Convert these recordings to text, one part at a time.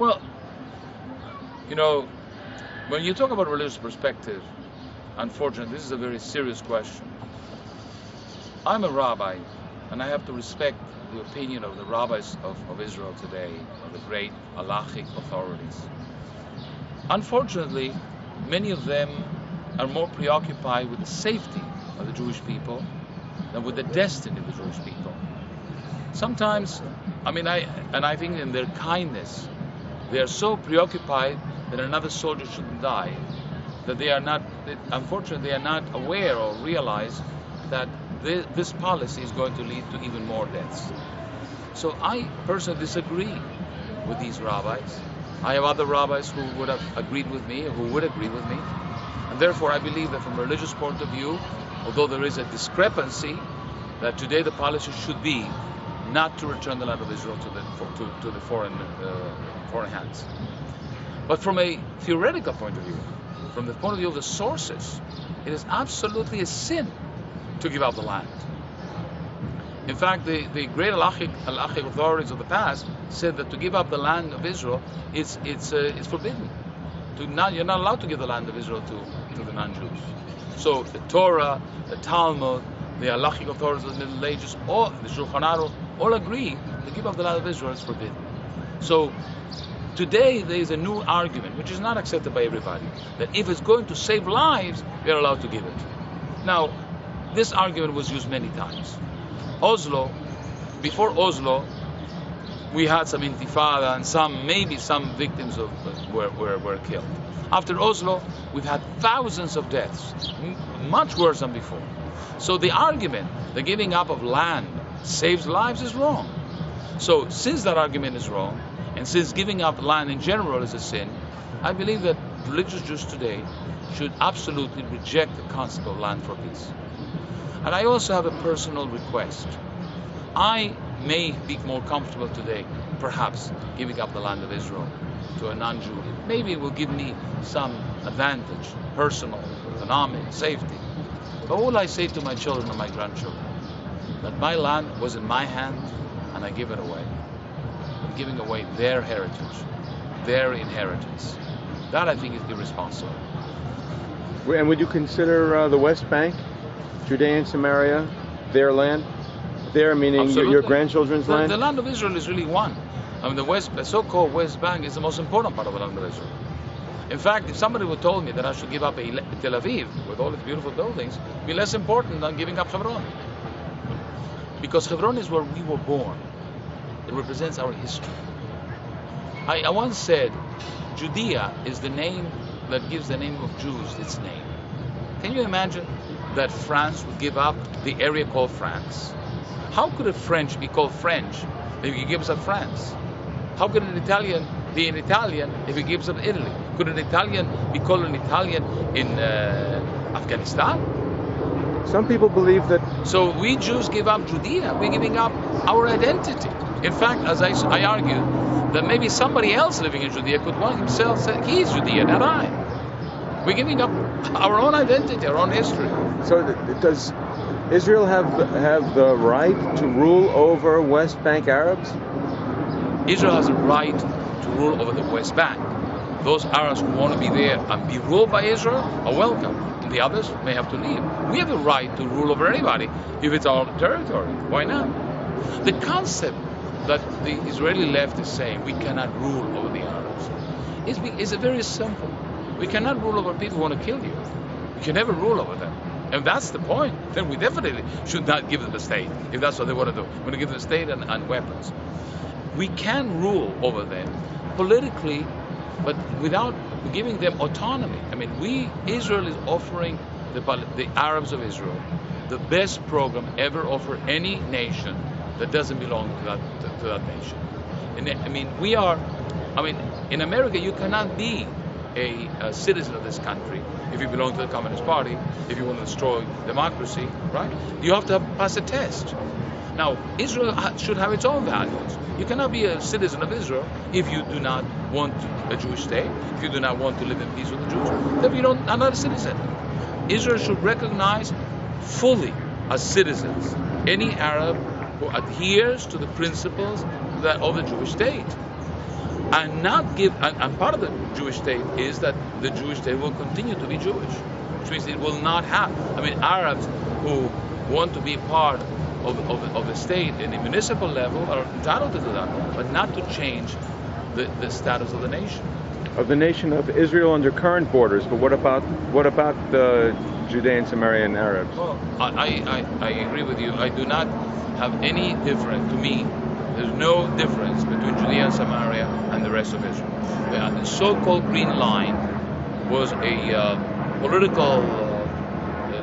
Well, you know, when you talk about religious perspective, unfortunately, this is a very serious question. I'm a rabbi, and I have to respect the opinion of the rabbis of Israel today, of the great halachic authorities. Unfortunately, many of them are more preoccupied with the safety of the Jewish people than with the destiny of the Jewish people. Sometimes, I think in their kindness, they are so preoccupied that another soldier shouldn't die, that unfortunately, they are not aware or realize that this policy is going to lead to even more deaths. So I personally disagree with these rabbis. I have other rabbis who would have agreed with me, who would agree with me. And therefore, I believe that from a religious point of view, although there is a discrepancy, that today the policy should be not to return the land of Israel to the foreign hands. But from a theoretical point of view, from the point of view of the sources, it is absolutely a sin to give up the land. In fact, the great halachic authorities of the past said that to give up the land of Israel, it's forbidden. You're not allowed to give the land of Israel to the non-Jews. So the Torah, the Talmud, the halachic authorities of the Middle Ages, all the Shulchan Aruch, all agree to give up the land of Israel is forbidden. So today there is a new argument, which is not accepted by everybody, that if it's going to save lives, we are allowed to give it. Now, this argument was used many times. Before Oslo, we had some intifada and maybe some victims were killed. After Oslo, we've had thousands of deaths, much worse than before. So the argument, the giving up of land saves lives, is wrong. So since that argument is wrong, and since giving up land in general is a sin, I believe that religious Jews today should absolutely reject the concept of land for peace. And I also have a personal request. I may be more comfortable today, perhaps, giving up the land of Israel to a non-Jew. Maybe it will give me some advantage, personal, economic, safety. But what will I say to my children and my grandchildren? That my land was in my hand and I give it away. I'm giving away their heritage, their inheritance. That, I think, is irresponsible. And would you consider the West Bank, Judea and Samaria, their land? Their meaning your grandchildren's land? The land of Israel is really one. The so-called West Bank is the most important part of the land of Israel. In fact, if somebody would told me that I should give up Tel Aviv with all its beautiful buildings, it would be less important than giving up Hebron. Because Hebron is where we were born. It represents our history. I once said, Judea is the name that gives the name of Jews its name. Can you imagine that France would give up the area called France? How could a French be called French if he gives up France? How could an Italian be an Italian if he gives up Italy? Could an Italian be called an Italian in Afghanistan? Some people believe that... So we Jews give up Judea. We're giving up our identity. In fact, as I argue, that maybe somebody else living in Judea could want himself say, he's Judea, not I. We're giving up our own identity, our own history. So does Israel have the right to rule over West Bank Arabs? Israel has a right to rule over the West Bank. Those Arabs who want to be there and be ruled by Israel are welcome. And the others may have to leave. We have a right to rule over anybody if it's our territory. Why not? The concept that the Israeli left is saying we cannot rule over the Arabs is very simple. We cannot rule over people who want to kill you. We can never rule over them. And that's the point. Then we definitely should not give them the state, if that's what they want to do. We want to give them the state and weapons. We can rule over them politically, but without giving them autonomy. Israel is offering the Arabs of Israel the best program ever offered any nation that doesn't belong to that nation. And in America, you cannot be a citizen of this country if you belong to the Communist Party, if you want to destroy democracy, right? You have to pass a test. Now, Israel should have its own values. You cannot be a citizen of Israel if you do not want a Jewish state, if you do not want to live in peace with the Jews, then you are not a citizen. Israel should recognize fully as citizens any Arab who adheres to the principles of the Jewish state. and not give. And part of the Jewish state is that the Jewish state will continue to be Jewish, which means it will not have. I mean, Arabs who want to be part of the state in a municipal level are entitled to do that, but not to change the status of the nation. Of the nation of Israel under current borders, but what about the Judean Samaritan Arabs? Well, I agree with you. I do not have any difference. To me, there's no difference between Judea and Samaria and the rest of Israel. The so-called Green Line was a political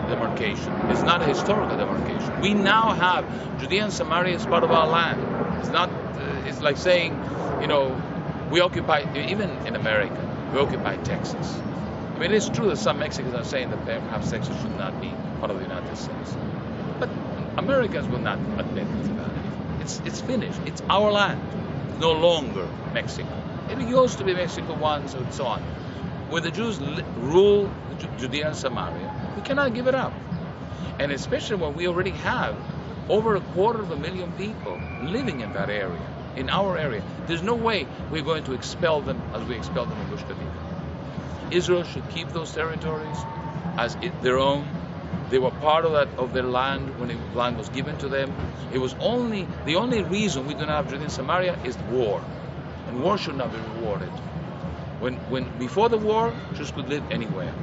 demarcation. It's not a historical demarcation. We now have Judea and Samaria as part of our land. It's not. It's like saying, we occupy, even in America, we occupy Texas. I mean, it's true that some Mexicans are saying that perhaps Texas should not be part of the United States. But Americans will not admit to that. It's finished. It's our land. It's no longer Mexico. It used to be Mexico once, and so on. When the Jews rule Judea and Samaria, we cannot give it up. And especially when we already have over 250,000 people living in that area, in our area. There's no way we're going to expel them as we expelled them in Gush Katif. Israel should keep those territories as their own. They were part of their land when the land was given to them. It was the only reason we do not have Judea and Samaria is war, and war should not be rewarded. When before the war, Jews could live anywhere.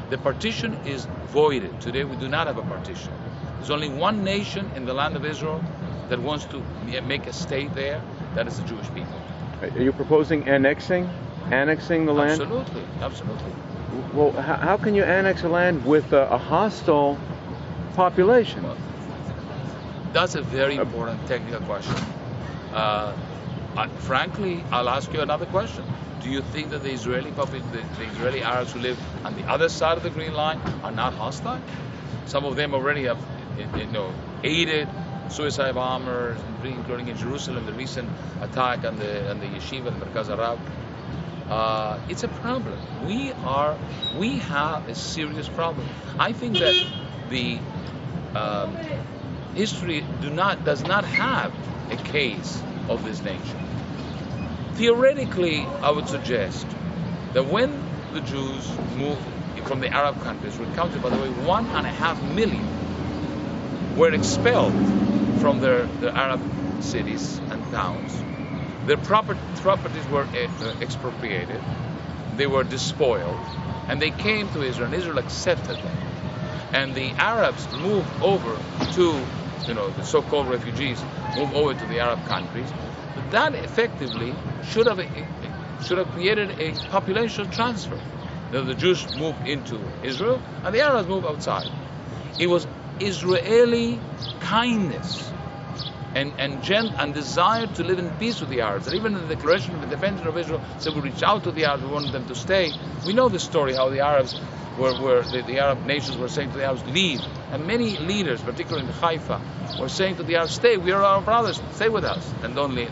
The partition is voided. Today we do not have a partition. There's only one nation in the land of Israel that wants to make a state there. That is the Jewish people. Are you proposing annexing the land? Absolutely, absolutely. Well, how can you annex a land with a hostile population? Well, that's a very important technical question. Frankly, I'll ask you another question. Do you think that the Israeli Arabs who live on the other side of the Green Line are not hostile? Some of them already have, aided suicide bombers, including in Jerusalem, the recent attack on the yeshiva in Merkaz Arab. It's a problem. We have a serious problem. I think that the history does not have a case of this nature. Theoretically, I would suggest that when the Jews moved from the Arab countries, were counted, by the way, 1.5 million were expelled from their Arab cities and towns. Their properties were expropriated, they were despoiled, and they came to Israel, and Israel accepted them. And the Arabs moved over to, the so-called refugees moved over to the Arab countries. But that effectively should have created a population transfer. The Jews moved into Israel, and the Arabs moved outside. It was Israeli kindness and desire to live in peace with the Arabs. And even in the Declaration of Independence of Israel said we reached out to the Arabs, we wanted them to stay. We know the story how the Arabs the Arab nations were saying to the Arabs, leave. And many leaders, particularly in Haifa, were saying to the Arabs, stay, we are our brothers, stay with us, and don't leave.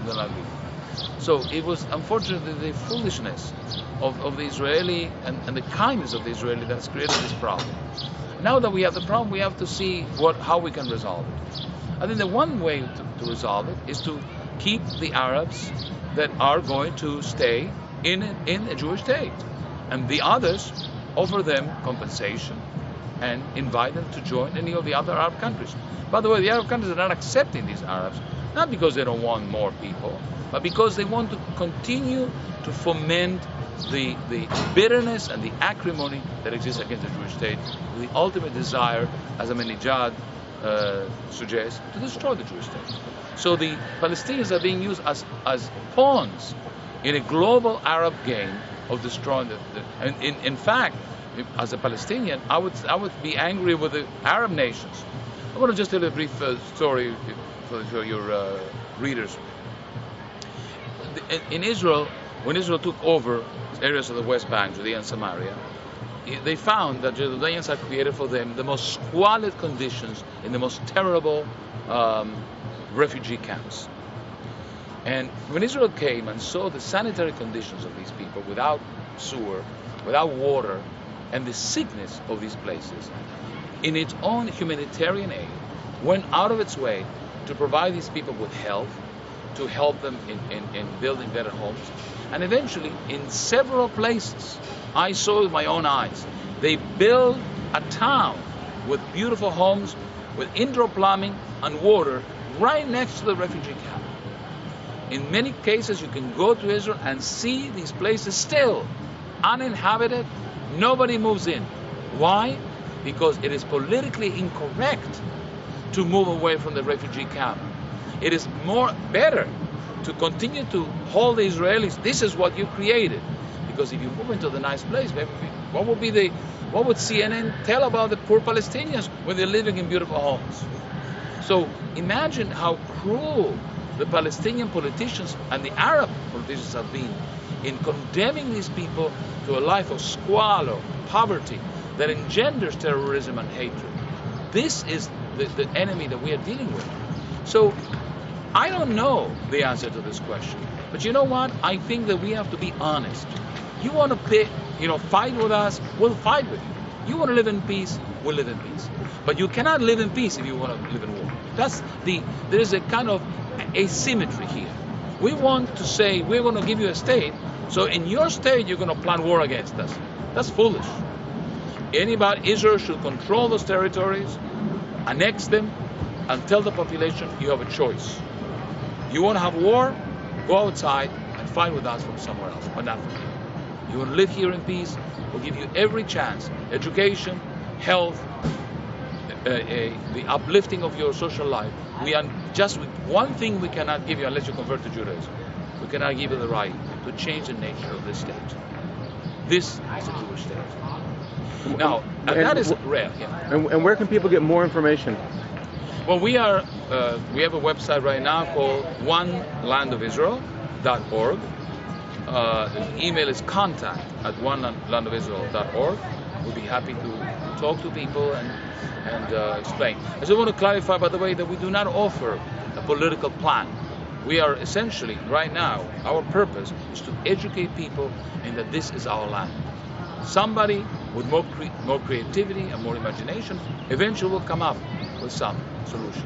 So it was unfortunately the foolishness of the Israeli and the kindness of the Israeli that has created this problem. Now that we have the problem, we have to see how we can resolve it. I think the one way to resolve it is to keep the Arabs that are going to stay in a Jewish state, and the others offer them compensation and invite them to join any of the other Arab countries. By the way, the Arab countries are not accepting these Arabs, not because they don't want more people, but because they want to continue to foment the bitterness and the acrimony that exists against the Jewish state, with the ultimate desire, as Ahmadinejad suggests, to destroy the Jewish state. So the Palestinians are being used as pawns in a global Arab game of destroying and in fact, as a Palestinian, I would be angry with the Arab nations. I want to just tell you a brief story for your readers. In Israel, when Israel took over areas of the West Bank, Judea and Samaria, they found that the Judeans had created for them the most squalid conditions in the most terrible refugee camps. And when Israel came and saw the sanitary conditions of these people, without sewer, without water, and the sickness of these places, in its own humanitarian aid, went out of its way to provide these people with health, to help them in building better homes. And eventually, in several places, I saw with my own eyes, they build a town with beautiful homes, with indoor plumbing and water right next to the refugee camp. In many cases, you can go to Israel and see these places still uninhabited. Nobody moves in. Why? Because it is politically incorrect to move away from the refugee camp. It is better to continue to hold the Israelis. This is what you created. Because if you move into the nice place, what would CNN tell about the poor Palestinians when they're living in beautiful homes? So imagine how cruel the Palestinian politicians and the Arab politicians have been in condemning these people to a life of squalor, poverty, that engenders terrorism and hatred. This is the enemy that we are dealing with. So I don't know the answer to this question. But you know what? I think that we have to be honest. You want to fight with us, we'll fight with you. You want to live in peace, we'll live in peace. But you cannot live in peace if you want to live in war. There is a kind of asymmetry here. We want to say we're going to give you a state, so in your state you're going to plan war against us. That's foolish. Israel should control those territories, annex them, and tell the population you have a choice. You want to have war? Go outside and fight with us from somewhere else, but not from here. You want to live here in peace? We'll give you every chance. Education, health, the uplifting of your social life. We are just one thing we cannot give you unless you convert to Judaism. We cannot give you the right to change the nature of this state. This is a Jewish state. Now, and that is rare. Yeah. And where can people get more information? Well, we have a website right now called onelandofisrael.org. The email is contact@onelandofisrael.org. We'll be happy to talk to people and explain. I just want to clarify, by the way, that we do not offer a political plan. We are essentially, right now, our purpose is to educate people in that this is our land. Somebody with more creativity and more imagination eventually will come up with some solution.